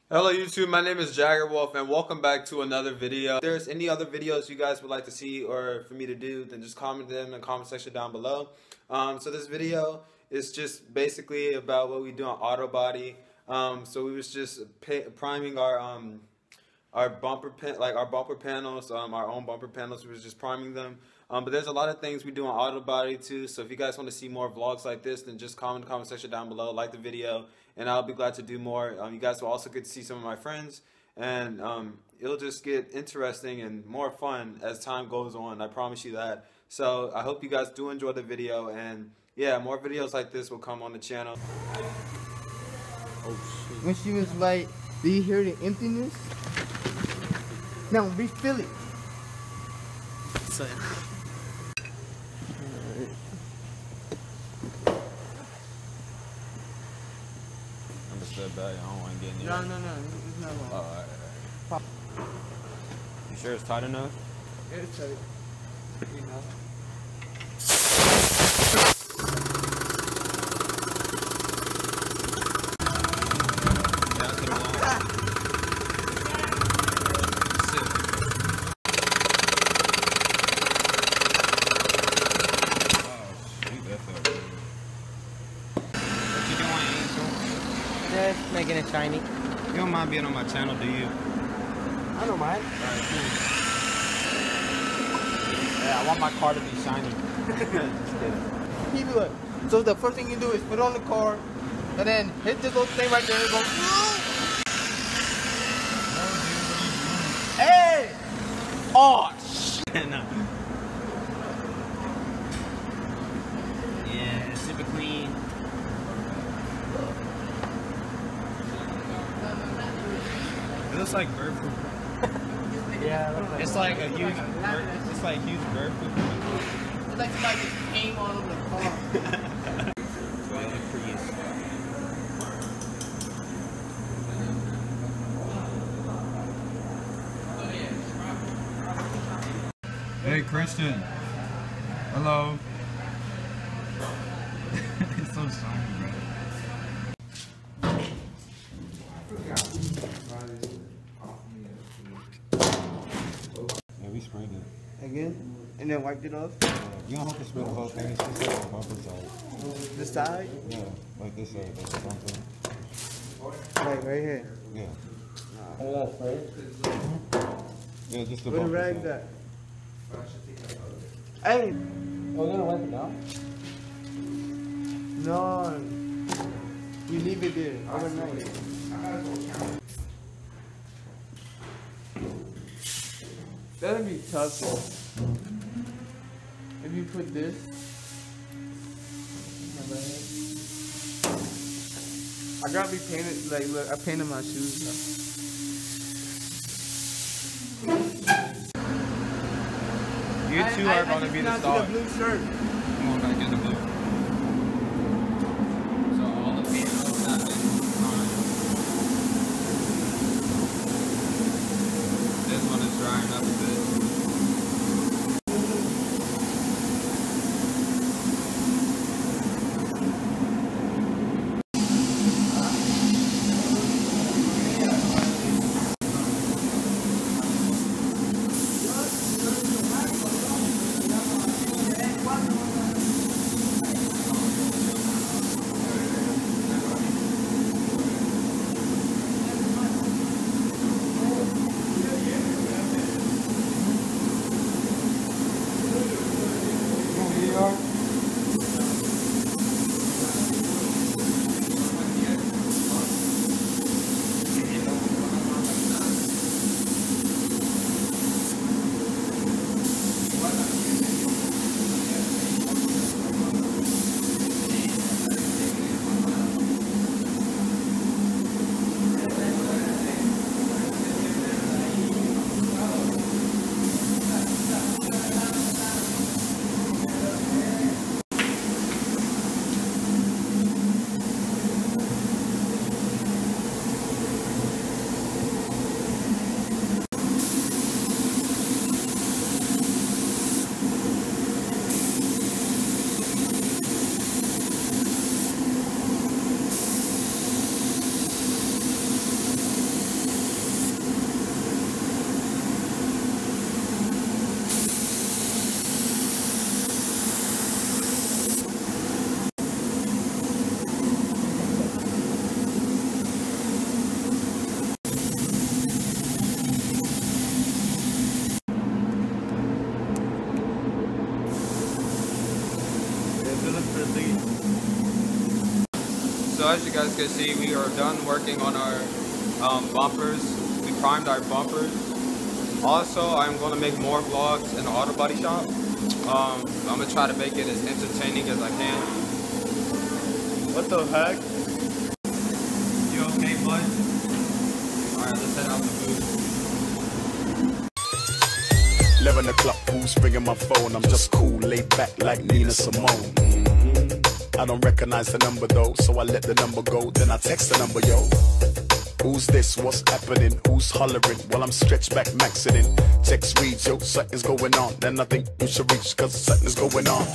Hello YouTube, my name is Jagger Wolf and welcome back to another video. If there's any other videos you guys would like to see or for me to do, then just comment them in the comment section down below. So this video is just basically about what we do on auto body. So we was just priming our bumper panels, our own bumper panels. We was just priming them. But there's a lot of things we do on auto body too. So if you guys want to see more vlogs like this, then just comment in the comment section down below, like the video, and I'll be glad to do more. You guys will also get to see some of my friends, and it'll just get interesting and more fun as time goes on. I promise you that. So I hope you guys do enjoy the video, and yeah, more videos like this will come on the channel. Oh shit. When she was like, do you hear the emptiness? Now refill it. So Understood that. I don't want to get near. No, it's not long. Oh, alright. You sure it's tight enough? It's tight. You know. Just making it shiny. You don't mind being on my channel, do you? I don't mind. Alright, cool. Yeah, I want my car to be shiny. Just kidding. Keep it up. So the first thing you do is put on the car, and then hit the little thing right there and go. Hey! Oh shit! No. Yeah, super clean. It looks like bird poop. Yeah, It's like a huge bird. It's like huge bird poop. it's like somebody just came all over the car. Hey Christian. Hello. It's so shiny, bro. Yeah, we sprayed it. Again? And then wiped it off? You don't have to spray the whole thing. It's just like the bumper side. The side? Yeah, like this side. Like the bumper. Like right here. Yeah. I got spray. Yeah, just the Where the bumper rag's side. at? Hey! Oh, you're gonna wipe it down? No. We leave it there overnight. That'll be tough though. If you put this. I gotta be painted, like look, I painted my shoes now. You two are going to be the stars. The blue shirt. Come on, back in the blue. So all the panels have been on. This one is drying up a bit. as you guys can see, we are done working on our bumpers. We primed our bumpers. Also, I'm going to make more vlogs in the auto body shop. I'm going to try to make it as entertaining as I can. What the heck? You okay, bud? Alright, let's head out the booth. 11 o'clock, who's ringing my phone? I'm just cool, laid back like Nina Simone. I don't recognize the number though, so I let the number go, then I text the number, yo. Who's this? What's happening? Who's hollering? Well, I'm stretched back, maxing in. Text reads, yo, something's going on. Then I think you should reach, cause something's going on.